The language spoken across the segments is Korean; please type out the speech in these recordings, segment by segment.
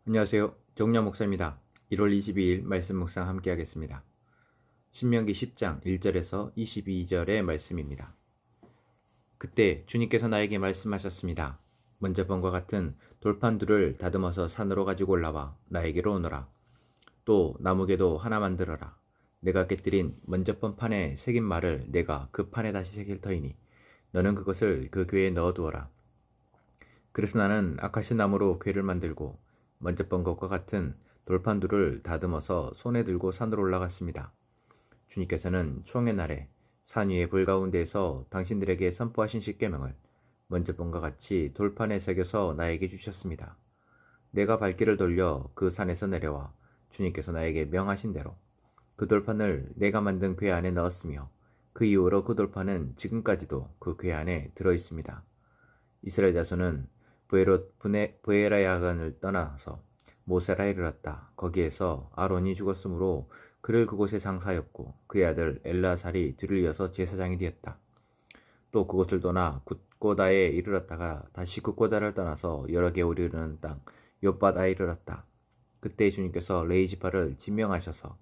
안녕하세요. 정녕 목사입니다. 1월 22일 말씀 묵상 함께 하겠습니다. 신명기 10장 1절에서 22절의 말씀입니다. 그때 주님께서 나에게 말씀하셨습니다. 먼저 본과 같은 돌판들을 다듬어서 산으로 가지고 올라와 나에게로 오너라. 또 나무개도 하나 만들어라. 내가 깨뜨린 먼저 본 판에 새긴 말을 내가 그 판에 다시 새길 터이니 너는 그것을 그 궤에 넣어두어라. 그래서 나는 아카시 나무로 궤를 만들고 먼저 본 것과 같은 돌판들을 다듬어서 손에 들고 산으로 올라갔습니다. 주님께서는 추억의 날에 산 위의 불 가운데에서 당신들에게 선포하신 십계명을 먼저 본과 같이 돌판에 새겨서 나에게 주셨습니다. 내가 발길을 돌려 그 산에서 내려와 주님께서 나에게 명하신 대로 그 돌판을 내가 만든 궤 안에 넣었으며 그 이후로 그 돌판은 지금까지도 그 궤 안에 들어 있습니다. 이스라엘 자손은 브에라 야간을 떠나서 모세라 이르렀다. 거기에서 아론이 죽었으므로 그를 그곳에 장사하였고 그의 아들 엘라살이 뒤를 이어서 제사장이 되었다. 또 그곳을 떠나 굿고다에 이르렀다가 다시 굿고다를 떠나서 여러 개월이 이르는 땅 욥바다에 이르렀다. 그때 주님께서 레위 지파를 지명하셔서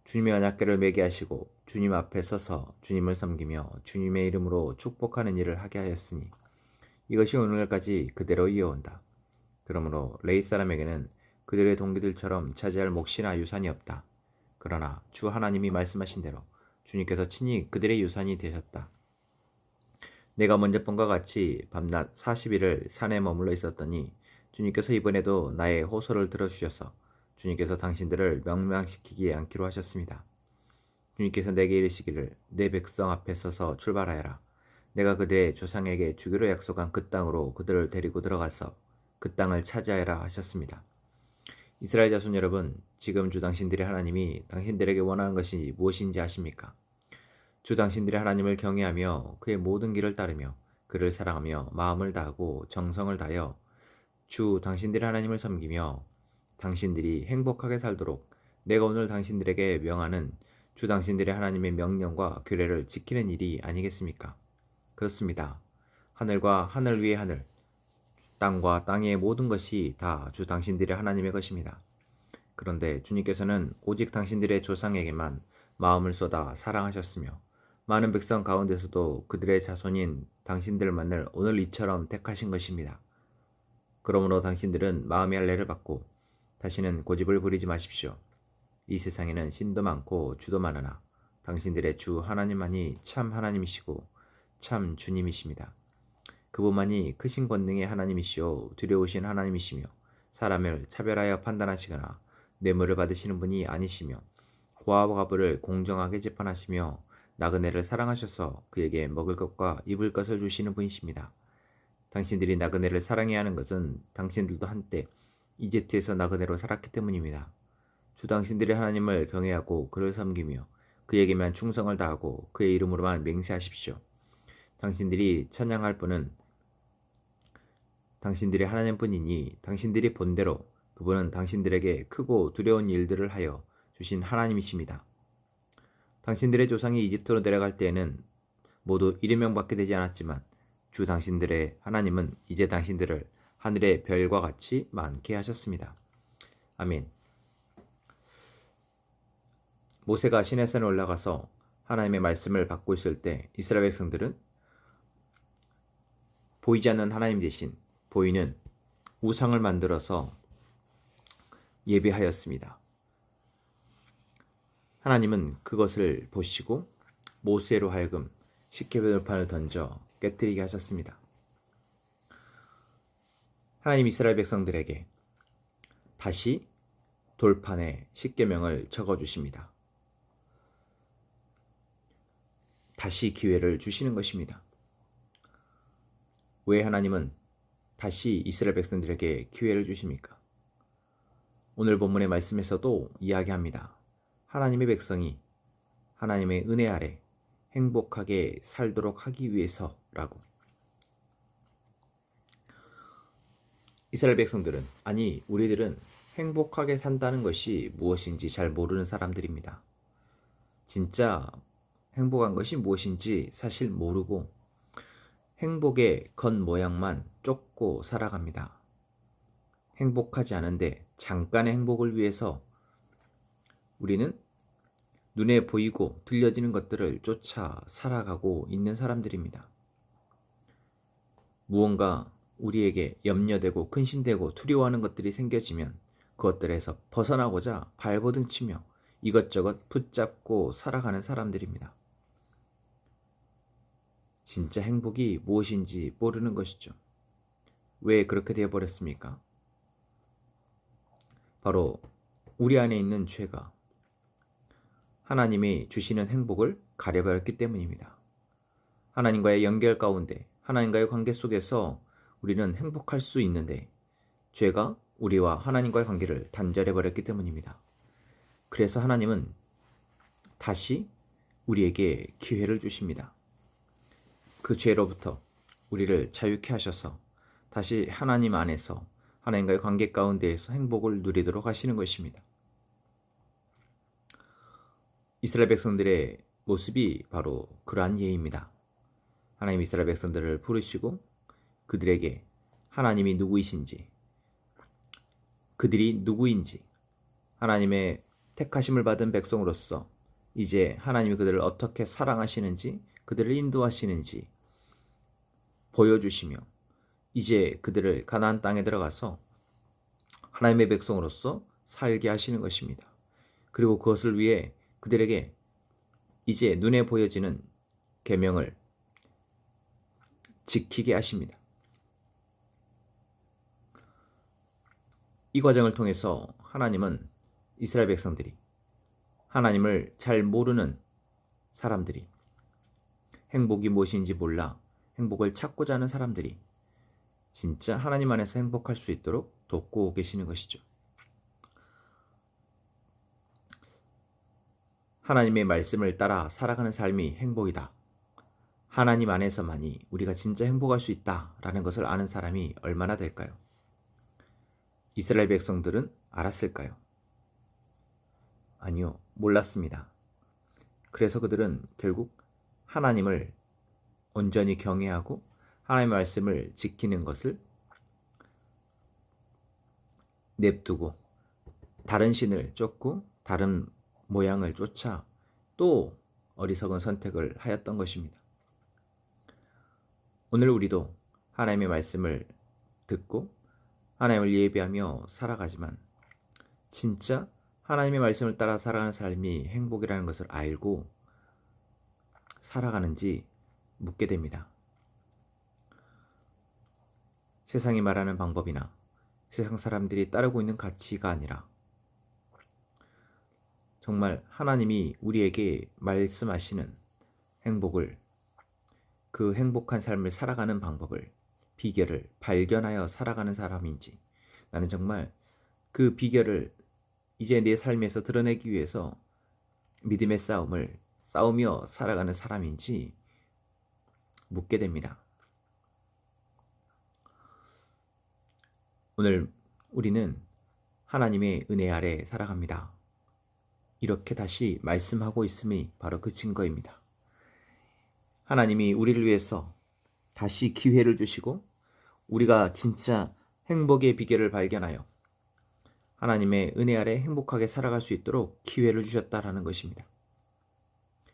주님의 언약궤를 매게 하시고 주님 앞에 서서 주님을 섬기며 주님의 이름으로 축복하는 일을 하게 하였으니 이것이 오늘날까지 그대로 이어온다. 그러므로 레위 사람에게는 그들의 동기들처럼 차지할 몫이나 유산이 없다. 그러나 주 하나님이 말씀하신 대로 주님께서 친히 그들의 유산이 되셨다. 내가 먼저 본과 같이 밤낮 40일을 산에 머물러 있었더니 주님께서 이번에도 나의 호소를 들어주셔서 주님께서 당신들을 명망시키지 않기로 하셨습니다. 주님께서 내게 이르시기를 내 백성 앞에 서서 출발하여라. 내가 그들의 조상에게 주기로 약속한 그 땅으로 그들을 데리고 들어가서 그 땅을 차지하여라 하셨습니다. 이스라엘 자손 여러분, 지금 주 당신들의 하나님이 당신들에게 원하는 것이 무엇인지 아십니까? 주 당신들의 하나님을 경외하며 그의 모든 길을 따르며 그를 사랑하며 마음을 다하고 정성을 다하여 주 당신들의 하나님을 섬기며 당신들이 행복하게 살도록 내가 오늘 당신들에게 명하는 주 당신들의 하나님의 명령과 규례를 지키는 일이 아니겠습니까? 그렇습니다. 하늘과 하늘 위의 하늘, 땅과 땅의 모든 것이 다 주 당신들의 하나님의 것입니다. 그런데 주님께서는 오직 당신들의 조상에게만 마음을 쏟아 사랑하셨으며 많은 백성 가운데서도 그들의 자손인 당신들만을 오늘 이처럼 택하신 것입니다. 그러므로 당신들은 마음의 할례를 받고 다시는 고집을 부리지 마십시오. 이 세상에는 신도 많고 주도 많으나 당신들의 주 하나님만이 참 하나님이시고 참 주님이십니다. 그분만이 크신 권능의 하나님이시오 두려우신 하나님이시며 사람을 차별하여 판단하시거나 뇌물을 받으시는 분이 아니시며 고아와 과부를 공정하게 재판하시며 나그네를 사랑하셔서 그에게 먹을 것과 입을 것을 주시는 분이십니다. 당신들이 나그네를 사랑해야 하는 것은 당신들도 한때 이집트에서 나그네로 살았기 때문입니다. 주 당신들의 하나님을 경외하고 그를 섬기며 그에게만 충성을 다하고 그의 이름으로만 맹세하십시오. 당신들이 찬양할 분은 당신들의 하나님뿐이니 당신들이 본대로 그분은 당신들에게 크고 두려운 일들을 하여 주신 하나님이십니다. 당신들의 조상이 이집트로 내려갈 때에는 모두 1인명밖에 되지 않았지만 주 당신들의 하나님은 이제 당신들을 하늘의 별과 같이 많게 하셨습니다. 아멘. 모세가 시내산에 올라가서 하나님의 말씀을 받고 있을 때 이스라엘 백성들은 보이지 않는 하나님 대신 보이는 우상을 만들어서 예배하였습니다. 하나님은 그것을 보시고 모세로 하여금 십계명판을 던져 깨뜨리게 하셨습니다. 하나님 이스라엘 백성들에게 다시 돌판에 십계명을 적어주십니다. 다시 기회를 주시는 것입니다. 왜 하나님은 다시 이스라엘 백성들에게 기회를 주십니까? 오늘 본문의 말씀에서도 이야기합니다. 하나님의 백성이 하나님의 은혜 아래 행복하게 살도록 하기 위해서라고. 이스라엘 백성들은, 아니 우리들은 행복하게 산다는 것이 무엇인지 잘 모르는 사람들입니다. 진짜 행복한 것이 무엇인지 사실 모르고 행복의 겉모양만 쫓고 살아갑니다. 행복하지 않은데 잠깐의 행복을 위해서 우리는 눈에 보이고 들려지는 것들을 쫓아 살아가고 있는 사람들입니다. 무언가 우리에게 염려되고 근심되고 두려워하는 것들이 생겨지면 그것들에서 벗어나고자 발버둥치며 이것저것 붙잡고 살아가는 사람들입니다. 진짜 행복이 무엇인지 모르는 것이죠. 왜 그렇게 되어버렸습니까? 바로 우리 안에 있는 죄가 하나님이 주시는 행복을 가려버렸기 때문입니다. 하나님과의 연결 가운데 하나님과의 관계 속에서 우리는 행복할 수 있는데 죄가 우리와 하나님과의 관계를 단절해버렸기 때문입니다. 그래서 하나님은 다시 우리에게 기회를 주십니다. 그 죄로부터 우리를 자유케 하셔서 다시 하나님 안에서 하나님과의 관계 가운데에서 행복을 누리도록 하시는 것입니다. 이스라엘 백성들의 모습이 바로 그러한 예입니다. 하나님 이스라엘 백성들을 부르시고 그들에게 하나님이 누구이신지, 그들이 누구인지, 하나님의 택하심을 받은 백성으로서 이제 하나님이 그들을 어떻게 사랑하시는지, 그들을 인도하시는지 보여주시며 이제 그들을 가나안 땅에 들어가서 하나님의 백성으로서 살게 하시는 것입니다. 그리고 그것을 위해 그들에게 이제 눈에 보여지는 계명을 지키게 하십니다. 이 과정을 통해서 하나님은 이스라엘 백성들이 하나님을 잘 모르는 사람들이 행복이 무엇인지 몰라 행복을 찾고자 하는 사람들이 진짜 하나님 안에서 행복할 수 있도록 돕고 계시는 것이죠. 하나님의 말씀을 따라 살아가는 삶이 행복이다. 하나님 안에서만이 우리가 진짜 행복할 수 있다라는 것을 아는 사람이 얼마나 될까요? 이스라엘 백성들은 알았을까요? 아니요, 몰랐습니다. 그래서 그들은 결국 하나님을 온전히 경외하고 하나님의 말씀을 지키는 것을 냅두고 다른 신을 쫓고 다른 모양을 쫓아 또 어리석은 선택을 하였던 것입니다. 오늘 우리도 하나님의 말씀을 듣고 하나님을 예배하며 살아가지만 진짜 하나님의 말씀을 따라 살아가는 삶이 행복이라는 것을 알고 살아가는지 묻게 됩니다. 세상이 말하는 방법이나 세상 사람들이 따르고 있는 가치가 아니라 정말 하나님이 우리에게 말씀하시는 행복을, 그 행복한 삶을 살아가는 방법을, 비결을 발견하여 살아가는 사람인지, 나는 정말 그 비결을 이제 내 삶에서 드러내기 위해서 믿음의 싸움을 싸우며 살아가는 사람인지 묻게 됩니다. 오늘 우리는 하나님의 은혜 아래 살아갑니다. 이렇게 다시 말씀하고 있음이 바로 그 증거입니다. 하나님이 우리를 위해서 다시 기회를 주시고 우리가 진짜 행복의 비결을 발견하여 하나님의 은혜 아래 행복하게 살아갈 수 있도록 기회를 주셨다라는 것입니다.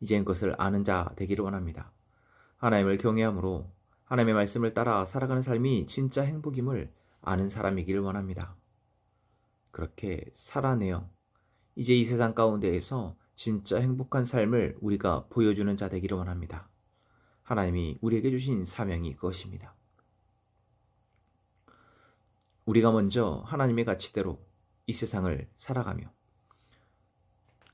이제는 그것을 아는 자 되기를 원합니다. 하나님을 경외함으로 하나님의 말씀을 따라 살아가는 삶이 진짜 행복임을 아는 사람이기를 원합니다. 그렇게 살아내어 이제 이 세상 가운데에서 진짜 행복한 삶을 우리가 보여주는 자 되기를 원합니다. 하나님이 우리에게 주신 사명이 그것입니다. 우리가 먼저 하나님의 가치대로 이 세상을 살아가며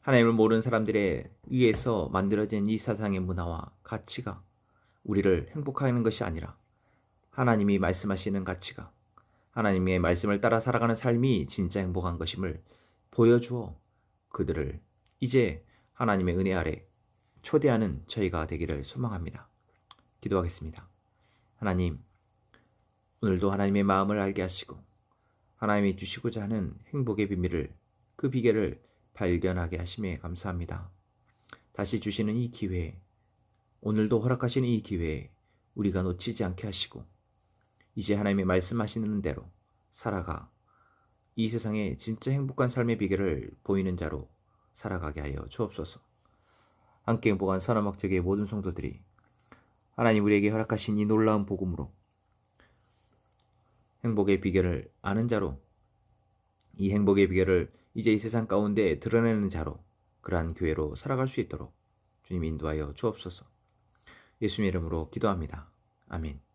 하나님을 모르는 사람들에 의해서 만들어진 이 세상의 문화와 가치가 우리를 행복하게 하는 것이 아니라 하나님이 말씀하시는 가치가 하나님의 말씀을 따라 살아가는 삶이 진짜 행복한 것임을 보여주어 그들을 이제 하나님의 은혜 아래 초대하는 저희가 되기를 소망합니다. 기도하겠습니다. 하나님, 오늘도 하나님의 마음을 알게 하시고 하나님이 주시고자 하는 행복의 비밀을, 그 비결을 발견하게 하심에 감사합니다. 다시 주시는 이 기회에, 오늘도 허락하시는 이 기회에 우리가 놓치지 않게 하시고 이제 하나님의 말씀하시는 대로 살아가 이 세상에 진짜 행복한 삶의 비결을 보이는 자로 살아가게 하여 주옵소서. 함께 행복한 선화목적의 모든 성도들이 하나님 우리에게 허락하신 이 놀라운 복음으로 행복의 비결을 아는 자로, 이 행복의 비결을 이제 이 세상 가운데 드러내는 자로, 그러한 교회로 살아갈 수 있도록 주님 인도하여 주옵소서. 예수님 이름으로 기도합니다. 아멘.